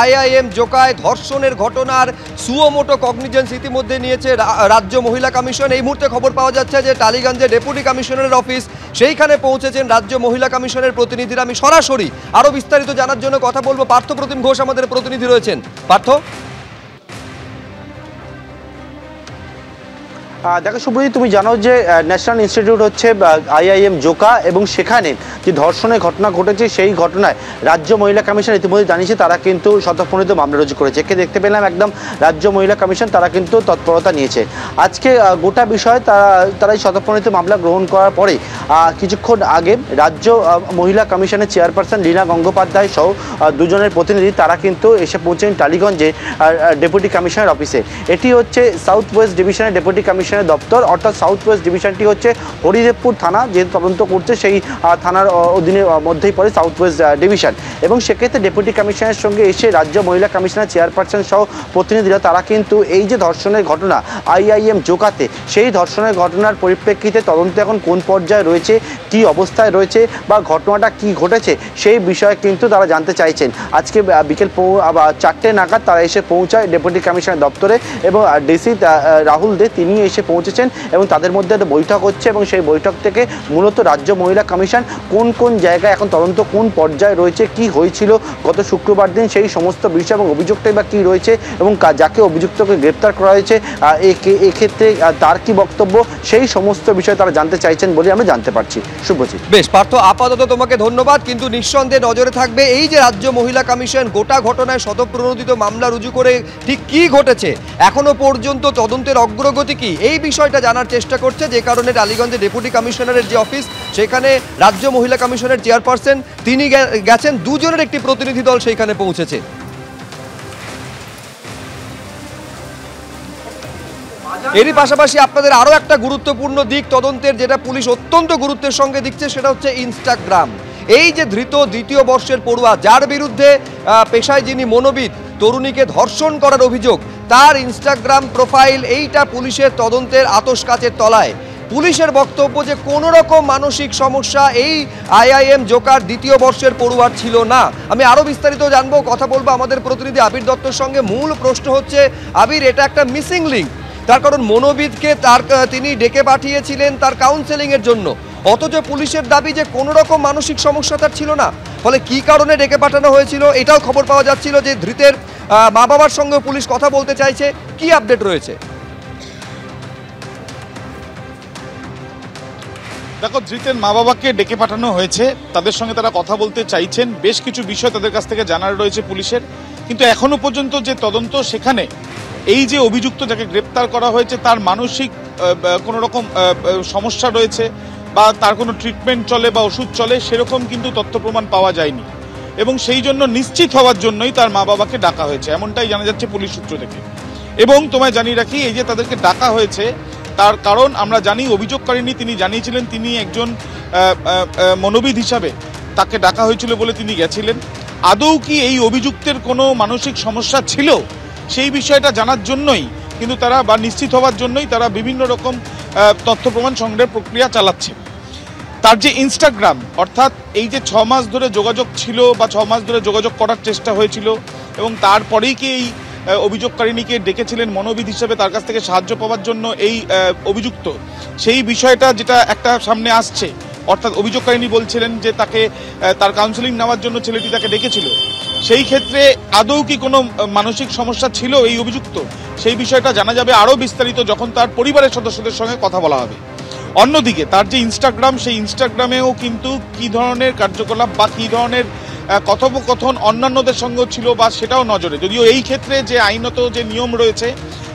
IIM জোকায় ধর্ষণের ঘটনার সুওমোটো cognisance ইতিমধ্যে নিয়েছে রাজ্য মহিলা কমিশন। এই মুহূর্তে খবর পাওয়া যাচ্ছে যে টালিগঞ্জে ডেপুটি কমিশনারের অফিস, সেইখানে পৌঁছেছেন রাজ্য মহিলা কমিশনের প্রতিনিধিরা। আমি সরাসরি আরো বিস্তারিত জানার জন্য কথা বলবো। পার্থ প্রতিম ঘোষ আমাদের প্রতিনিধি রয়েছেন। পার্থ, দেখো সুব্রজিৎ, তুমি জানো যে ন্যাশনাল ইনস্টিটিউট হচ্ছে আইআইএম জোকা, এবং সেখানে যে ধর্ষণের ঘটনা ঘটেছে সেই ঘটনায় রাজ্য মহিলা কমিশন ইতিমধ্যে জানিয়েছে তারা কিন্তু স্বতঃপ্রণীত মামলা রুজু করেছে। একে দেখতে পেলাম একদম রাজ্য মহিলা কমিশন তারা কিন্তু তৎপরতা নিয়েছে। আজকে গোটা বিষয়ে তারা এই স্বতঃপ্রণীত মামলা গ্রহণ করার পরে কিছুক্ষণ আগে রাজ্য মহিলা কমিশনের চেয়ারপারসন লীনা গঙ্গোপাধ্যায় সহ দুজনের প্রতিনিধি তারা কিন্তু এসে পৌঁছেন টালিগঞ্জে ডেপুটি কমিশনার অফিসে। এটি হচ্ছে সাউথ ওয়েস্ট ডিভিশনের ডেপুটি কমিশনার দপ্তর, অর্থাৎ সাউথ ওয়েস্ট ডিভিশনটি হচ্ছে হরিদেবপুর থানা যেহেতু তদন্ত করছে সেই থানার অধীনের মধ্যেই পড়ে সাউথ ওয়েস্ট ডিভিশন। এবং সেক্ষেত্রে ডেপুটি কমিশনারের সঙ্গে এসে রাজ্য মহিলা কমিশনার চেয়ারপারসন সহ প্রতিনিধিরা তারা কিন্তু এই যে ধর্ষণের ঘটনা আইআইএম জোকাতে, সেই ধর্ষণের ঘটনার পরিপ্রেক্ষিতে তদন্ত এখন কোন পর্যায়ে রয়েছে, কি অবস্থায় রয়েছে বা ঘটনাটা কি ঘটেছে সেই বিষয়ে কিন্তু তারা জানতে চাইছেন। আজকে বিকেল 4টে নাগাদ তারা এসে পৌঁছায় ডেপুটি কমিশনার দপ্তরে, এবং ডিসি রাহুল দে তিনি এসে পৌঁছেছেন এবং তাদের মধ্যে একটা বৈঠক হচ্ছে। এবং সেই বৈঠক থেকে মূলত রাজ্য মহিলা কমিশন কোন কোন জায়গায় এখন তদন্ত কোন পর্যায়ে রয়েছে, কি হয়েছিল গত শুক্রবার দিন সেই সমস্ত বিষয় এবং অভিযোগটাই বা কী রয়েছে, এবং যাকে অভিযুক্তকে গ্রেপ্তার করা হয়েছে এক্ষেত্রে তার কি বক্তব্য, সেই সমস্ত বিষয় তারা জানতে চাইছেন বলে আমি জানতে পারছি। শুভজিৎ। বেশ পার্থ, আপাতত তোমাকে ধন্যবাদ। কিন্তু নিঃসন্দেহে নজরে থাকবে এই যে রাজ্য মহিলা কমিশন গোটা ঘটনায় স্বতঃপ্রণোদিত মামলা রুজু করে ঠিক কি ঘটেছে, এখনো পর্যন্ত তদন্তের অগ্রগতি কি, এই বিষয়টা জানার চেষ্টা করছে। যে কারণে টালিগঞ্জে ডেপুটি কমিশনারের যে অফিস সেখানে রাজ্য মহিলা কমিশনের চেয়ারপারসন তিনি গেছেন, দুজনের একটি প্রতিনিধি দল সেইখানে পৌঁছেছে। এরই পাশাপাশি আপনাদের আরো একটা গুরুত্বপূর্ণ দিক তদন্তের, যেটা পুলিশ অত্যন্ত গুরুত্বের সঙ্গে দেখছে, সেটা হচ্ছে ইনস্টাগ্রাম। এই যে ধৃত দ্বিতীয় বর্ষের পড়ুয়া, যার বিরুদ্ধে পেশায় যিনি মনোবিদ তরুণীকে ধর্ষণ করার অভিযোগ, তার ইনস্টাগ্রাম প্রোফাইল, এইটা পুলিশের তদন্তের আতশকাচের তলায়। পুলিশের বক্তব্য যে কোনো রকম মানসিক সমস্যা এই আইআইএম জোকার দ্বিতীয় বর্ষের পড়ুয়ার ছিল না। আমি আরও বিস্তারিত জানবো, কথা বলবো আমাদের প্রতিনিধি আবির দত্তর সঙ্গে। মূল প্রশ্ন হচ্ছে আবির, এটা একটা মিসিং লিঙ্ক, তার কারণ মনোবিদকে তিনি ডেকে পাঠিয়েছিলেন তার কাউন্সেলিংয়ের জন্য, অথচ পুলিশের দাবি যে কোনো রকম মানসিক সমস্যা তার ছিল না। ফলে কি কারণে ডেকে পাঠানো হয়েছিল এটাও খবর পাওয়া যাচ্ছিল যে ধৃতের মা বাবার সঙ্গে পুলিশ কথা বলতে চাইছে। কি আপডেট রয়েছে? দেখো, ধৃতের মা বাবাকে ডেকে পাঠানো হয়েছে, তাদের সঙ্গে তারা কথা বলতে চাইছেন, বেশ কিছু বিষয় তাদের কাছ থেকে জানার রয়েছে পুলিশের। কিন্তু এখনো পর্যন্ত যে তদন্ত, সেখানে এই যে অভিযুক্ত যাকে গ্রেপ্তার করা হয়েছে তার মানসিক কোনো রকম সমস্যা রয়েছে বা তার কোনো ট্রিটমেন্ট চলে বা ওষুধ চলে, সেরকম কিন্তু তথ্য প্রমাণ পাওয়া যায়নি। এবং সেই জন্য নিশ্চিত হওয়ার জন্যই তার মা বাবাকে ডাকা হয়েছে, এমনটাই জানা যাচ্ছে পুলিশ সূত্র থেকে। এবং তোমায় জানিয়ে রাখি, এই যে তাদেরকে ডাকা হয়েছে তার কারণ আমরা জানি, অভিযোগকারিনী তিনি জানিয়েছিলেন তিনি একজন মনোবিদ হিসাবে তাকে ডাকা হয়েছিল বলে তিনি গেছিলেন। আদৌ কি এই অভিযুক্তের কোনো মানসিক সমস্যা ছিল সেই বিষয়টা জানার জন্যই কিন্তু তারা, বা নিশ্চিত হওয়ার জন্যই তারা বিভিন্ন রকম তথ্য প্রমাণ সংগ্রহের প্রক্রিয়া চালাচ্ছে। তার যে ইনস্টাগ্রাম, অর্থাৎ এই যে 6 মাস ধরে যোগাযোগ ছিল বা 6 মাস ধরে যোগাযোগ করার চেষ্টা হয়েছিল, এবং তারপরেই কি এই অভিযোগকারিনীকে ডেকেছিলেন মনোবিদ হিসেবে তার কাছ থেকে সাহায্য পাওয়ার জন্য এই অভিযুক্ত, সেই বিষয়টা যেটা একটা সামনে আসছে। অর্থাৎ অভিযোগকারিনী বলছিলেন যে তাকে তার কাউন্সেলিং নেওয়ার জন্য ছেলেটি তাকে ডেকেছিল। সেই ক্ষেত্রে আদৌ কি কোনো মানসিক সমস্যা ছিল এই অভিযুক্ত, সেই বিষয়টা জানা যাবে আরও বিস্তারিত যখন তার পরিবারের সদস্যদের সঙ্গে কথা বলা হবে। অন্যদিকে তার যে ইনস্টাগ্রাম, সেই ইনস্টাগ্রামেও কিন্তু কী ধরনের কার্যকলাপ বা কী ধরনের কথোপকথন অন্যান্যদের সঙ্গে ছিল বা সেটাও নজরে, যদিও এই ক্ষেত্রে যে আইনত যে নিয়ম রয়েছে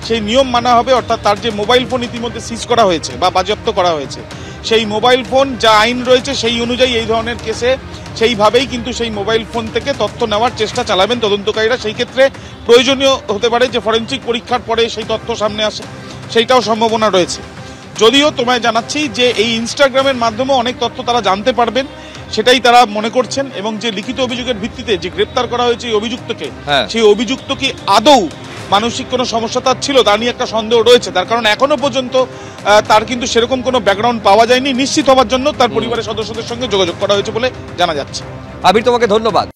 সেই নিয়ম মানা হবে। অর্থাৎ তার যে মোবাইল ফোন ইতিমধ্যে সিজ করা হয়েছে বা বাজেয়াপ্ত করা হয়েছে, সেই মোবাইল ফোন যা আইন রয়েছে সেই অনুযায়ী এই ধরনের কেসে সেইভাবেই কিন্তু সেই মোবাইল ফোন থেকে তথ্য নেওয়ার চেষ্টা চালাবেন তদন্তকারীরা। সেই ক্ষেত্রে প্রয়োজনীয় হতে পারে যে ফরেনসিক পরীক্ষার পরে সেই তথ্য সামনে আসে, সেইটাও সম্ভাবনা রয়েছে। যদিও তোমায় জানাচ্ছি যে এই ইনস্টাগ্রামের মাধ্যমে অনেক তথ্য তারা জানতে পারবেন, সেটাই তারা মনে করছেন। এবং যে লিখিত অভিযোগের ভিত্তিতে যে গ্রেপ্তার করা হয়েছে এই অভিযুক্তকে, সেই অভিযুক্ত কি আদৌ মানসিক কোনো সমস্যা তার ছিল তা নিয়ে একটা সন্দেহ রয়েছে। তার কারণ এখনো পর্যন্ত তার কিন্তু সেরকম কোনো ব্যাকগ্রাউন্ড পাওয়া যায়নি। নিশ্চিত হওয়ার জন্য তার পরিবারের সদস্যদের সঙ্গে যোগাযোগ করা হয়েছে বলে জানা যাচ্ছে। আবির, তোমাকে ধন্যবাদ।